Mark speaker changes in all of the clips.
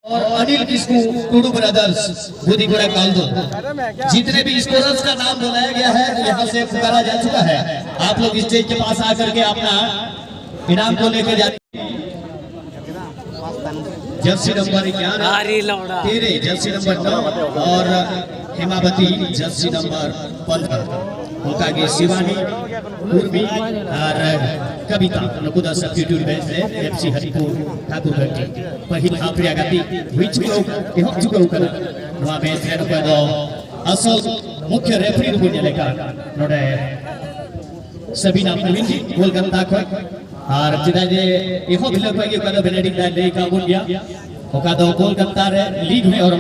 Speaker 1: और Anil Kisku to do brothers बुद्धीगुड़ा कालदो, जितने भी स्कोरर्स का नाम बुलाया गया है यहाँ से पुकारा जा चुका है। आप लोग स्टेज के पास आकर के अपना इनाम को लेकर जाते हैं। जर्सी नंबर 11 13, जर्सी नंबर 9 और हेमावती जर्सी नंबर 15 उनका के शिवानी उर्मी और कविता नकुदा सब्स्टिट्यूट बेंच से एफसी हरिपुर ठाकुरगढ़ की पहिल हाफरिया गति विच को एहब चुको कर नवा बेंच रे को दो असल मुख्य रेफरी को लेकर नोडे सबीना प्रवीण जी कोलकाता को और चिदा जे एहो भिले को के कदा बेनेडिक्ट दा ले का बोल गया ओका दो कोलकाता रे लीग में और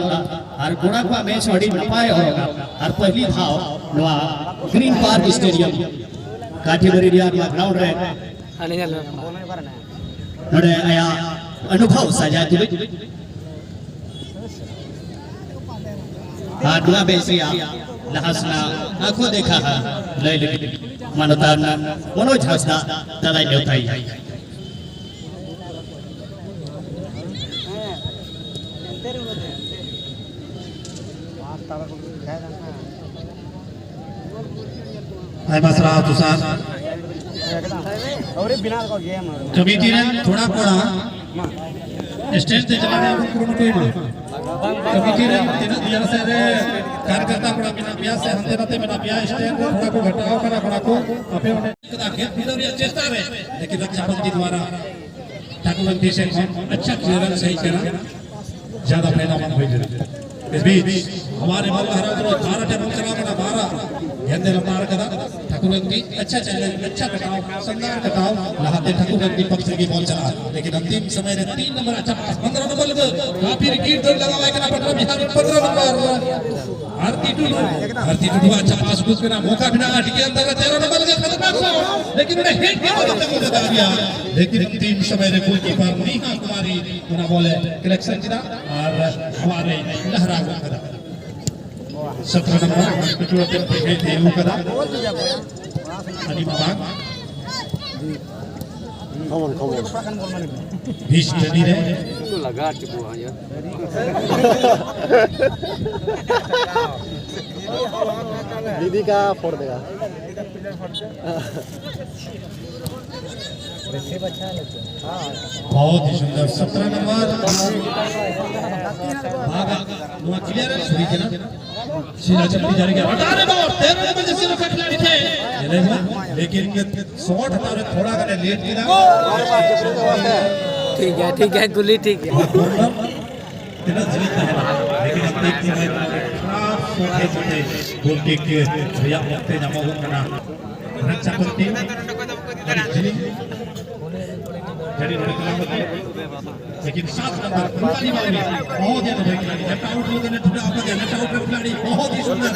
Speaker 1: गोड़ा का मैच अड़ी नपाय होगा और पहली धाव नवा ग्रीन पार्क स्टेडियम काठीबरिया ग्राउंड रे नोडे आया अनुभव साझा तुले दुआ बेसिया लहसना आंखों देखा है ले ले मानवता मनोज हंसदा दादा नेवताई
Speaker 2: आई मसरा तुसार कमिटी ने थोड़ा कोड़ा स्टेज पे चला रहा है कोई मां कमिटी ने दिया से कार्यकर्ता कोड़ा बिना ब्याह से हमते रहते बिना ब्याह स्टेज थोड़ा को घटाओ करा कोड़ा को अपे उन्हें कदा खेत बिदरिया चेष्टा रे लेकिन रक्षा मंत्री द्वारा ठाकुर जी से अच्छा क्लियरेंस सही करा ज्यादा फायदामंद हो जाए। इस बीच हमारे मल्लहरा जो 12 टेबल चला बना 12 गेंदे रफ्तार करा ठाकुर जी अच्छा चैलेंज अच्छा कटाव संगार कटाव लहाते ठाकुर जी पक्ष की बॉल चला लेकिन अंतिम समय रे 3 नंबर अच्छा पास 15 नंबर काफी विकेट दौड़ लगावा करा पटना बिहार 15 नंबर आरती टुडू अच्छा पास कुछ बिना मौका बिना टिके अंदर 13 नंबर का खतरनाक शॉट लेकिन उन्हें हेड के मदद से लगा दिया लेकिन अंतिम समय रे गोलकीपर नीहा कुमारी उन्हें बॉल कलेक्शन किया और हमारे लहरा को करा 17 नंबर पिछले पे थे वो करा अली बाग खमन बीच टनी रे तो लगा चुका है यार दीदी का फोड़ देगा बहुत ही सुंदर 17 नंबर भागा वो क्लियरेंस हुई थी ना सीधा चलती जा रही है हटाने दो 13 नंबर जैसे लोग खिलाड़ी थे लेकिन शॉट हमारे थोड़ा करे लेट गिरा
Speaker 3: ठीक है गुल्ली ठीक है
Speaker 2: तेरा जीत है लेकिन अब तक छोटे गोल किक भैया मौके जमा हो करना रक्षा करती जड़ी लेकिन 7 नंबर पुरानी वाली बहुत ज्यादा खिलाड़ी लेफ्ट आउट हो गए थोड़ा आप गए लेफ्ट आउट खिलाड़ी बहुत ही सुंदर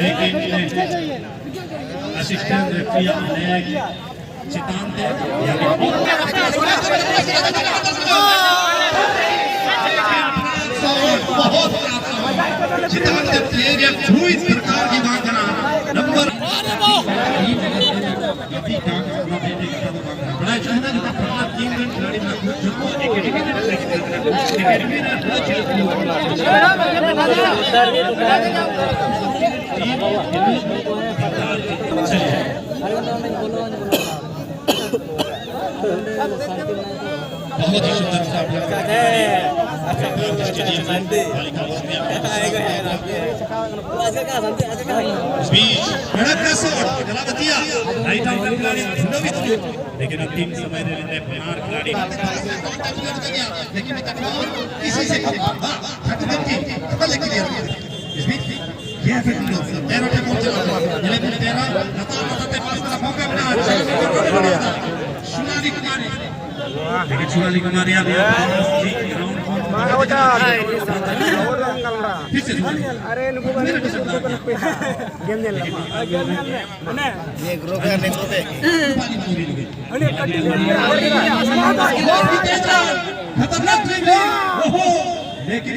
Speaker 2: लेकिन असिस्टेंट रेफरी ने चितान बहुत चितान के प्लेयर या थ्रू इस प्रकार की बात करा नंबर बड़ा चाहना कि प्रभात 3 रन खिलाड़ी में जो एकेडमी बहुत ही सुंदर लेकिन अंतिम समय खिलाड़ी लेकिन किसी से इस बीच ये फिर 13 टेबल चला लेकिन 13 मौका बना सोनाली कुमारी लेकिन सोनाली कुमारी
Speaker 4: अरे
Speaker 2: लेकिन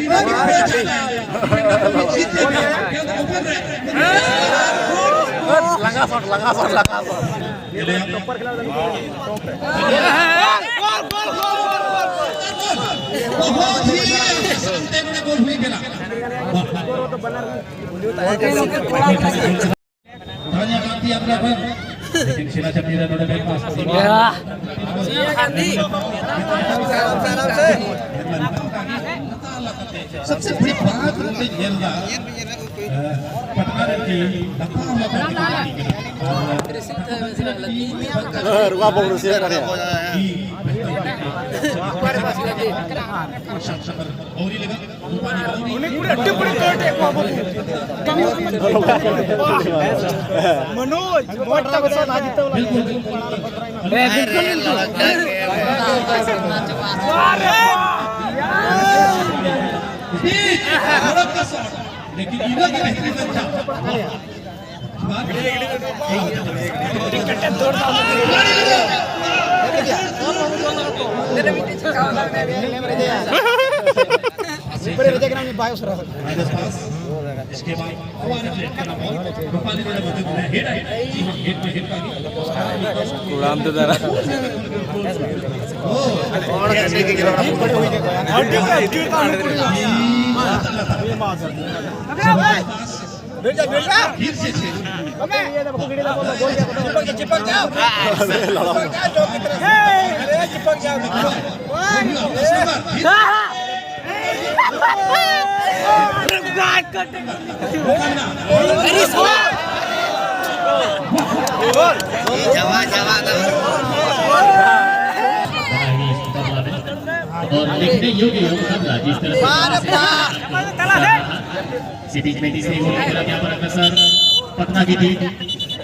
Speaker 3: लगा शॉट
Speaker 2: चले आप बहुत ही शानदार गोल हुई खेला धन्यवाद आपका पर लेकिन शिला चपीरा नोड़े में पास सबसे बड़ी बात मुझे खेलना पटना की
Speaker 4: रुआ बोल से करे
Speaker 5: मनोज मोटा बसा आदित्य
Speaker 2: लेकिन इधर का बेहतरीन अच्छा इसके बाद रूपाली ने मदद है हेड है जी हां हेड में हेड का
Speaker 3: उड़ान तो जरा
Speaker 4: और कैसे की
Speaker 5: बेटा बेटा
Speaker 2: फिर से
Speaker 5: अबे ये देखो गिड़ी लगा बोल गया चिपक जाओ जो की तरह अरे चिपक जाओ
Speaker 1: और देखने योग्य होगा जिस तरह से बीच में तीसरी गोल की तरफ यहाँ पर अग्रसर पटना की टीम,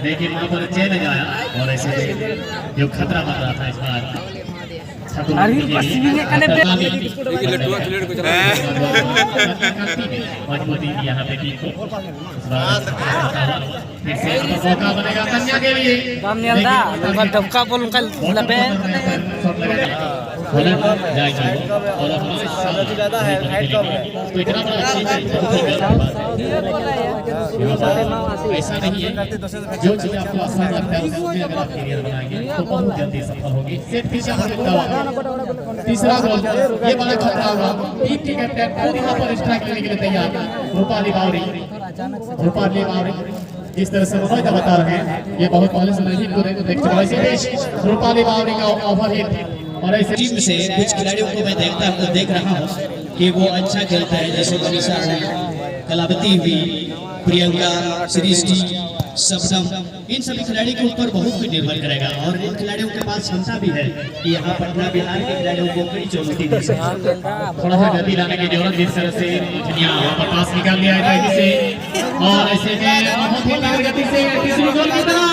Speaker 1: लेकिन वहाँ पर चैलेंज आया और ऐसे में जो खतरा बन रहा था इस बार मजबूती यहाँ पे टीम को फिर से मौका बनेगा कन्या के लिए
Speaker 3: डबका बोल उनका लबे
Speaker 1: जाएगी और हमारे साथ तो इतना बड़ा ऐसा नहीं है जो चीज आपको आसान लगता है उसमें अगर आप करियर बनाएंगे तो बहुत जल्दी सफल होगी सेट पीछे तीसरा गोल ये बड़ा खतरा होगा टीम के कैप्टन और यहाँ पर स्ट्राइक लेने के लिए तैयार रूपाली बावरी जिस तरह से मनोज बता रहे हैं ये बहुत पहले से नहीं को देख चुका है रूपाली बावरी का ओवरहिट और ऐसे टीम से कुछ खिलाड़ियों को मैं देख रहा हूँ कि वो अच्छा खेलते हैं, जैसे मनीषा है, कलावती हुई, प्रियंका, सृष्टि, शबनम, इन सभी खिलाड़ी के ऊपर बहुत कुछ निर्भर करेगा और इन खिलाड़ियों के पास क्षमता भी है कि यहाँ पटना बिहार के खिलाड़ियों को कई चुनौती दी सकते। थोड़ा सा गति लाने की जरूरत जिस तरह से पास निकाल लिया है से और ऐसे में बहुत ही गति से तीसरी गोल की तरफ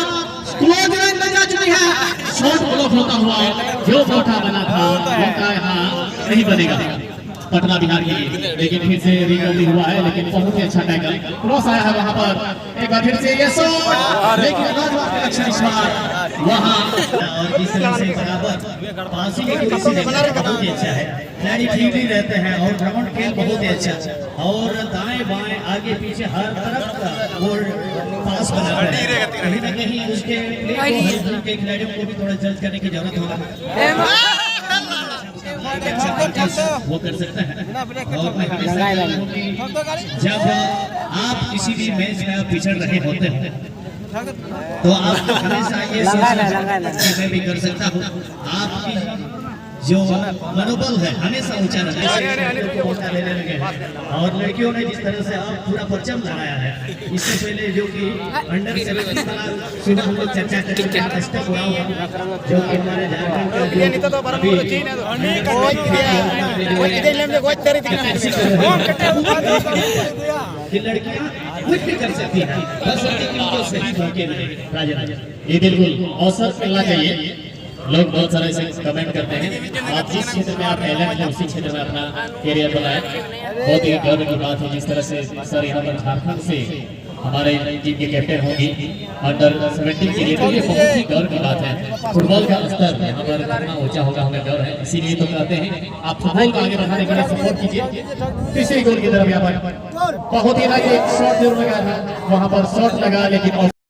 Speaker 1: शॉट ब्लॉक होता हुआ जो मौका बना था मौका यहाँ नहीं बनेगा पटना बिहार के लिए, लेकिन फिर से रिकवरी हुआ है, लेकिन बहुत ही अच्छा टैकल क्रॉस आया है वहाँ पर एक बार फिर से ये शॉट लेकिन अच्छा शॉट वहाँ और इस तरह से बराबर पासी की कुर्सी बहुत ही अच्छा है, खिलाड़ी ठीक भी रहते हैं और ग्राउंड खेल बहुत ही अच्छा और दाएं बाएं आगे पीछे हर तरफ वो पास बनाते हैं, कहीं ना कहीं उसके के खिलाड़ियों को भी थोड़ा जज करने की जरूरत होगा वो कर सकता है और मैं हमेशा जब आप किसी भी मैच में आप पिछड़ रहे होते हैं तो आप हमेशा ये मैं भी कर सकता हूँ, आपकी जो मनोबल है हमेशा ऊंचा रहना लेने लगे और लड़कियों ने जिस तरह से आप पूरा परचम लगाया है इससे पहले जो कि अंडर 17 सुबह हम लोग चर्चा करेंगे स्टेप हुआ जो कि हमारे झारखंड की लड़कियां कुछ भी कर सकती हैं बस उनको सही मौके मिले। राजा ये बिल्कुल अवसर मिलना चाहिए, लोग बहुत सारे से कमेंट करते हैं आप जिस क्षेत्र में आप टैलेंट है उसी क्षेत्र में अपना कैरियर बनाए, बहुत ही गर्व की बात है जिस तरह से सर यहाँ पर झारखंड से हमारे टीम के कैप्टन होंगी अंडर 17 के लिए, तो ये बहुत ही गर्व की बात है। फुटबॉल का स्तर यहाँ पर कितना ऊंचा होगा हमें गर्व है, इसीलिए तो कहते हैं आप फुटबॉल को आगे बढ़ाने के लिए सपोर्ट कीजिए। तीसरी गोल की तरफ यहाँ पर बहुत ही शॉट जरूर लगा था वहाँ पर शॉट लगा लेकिन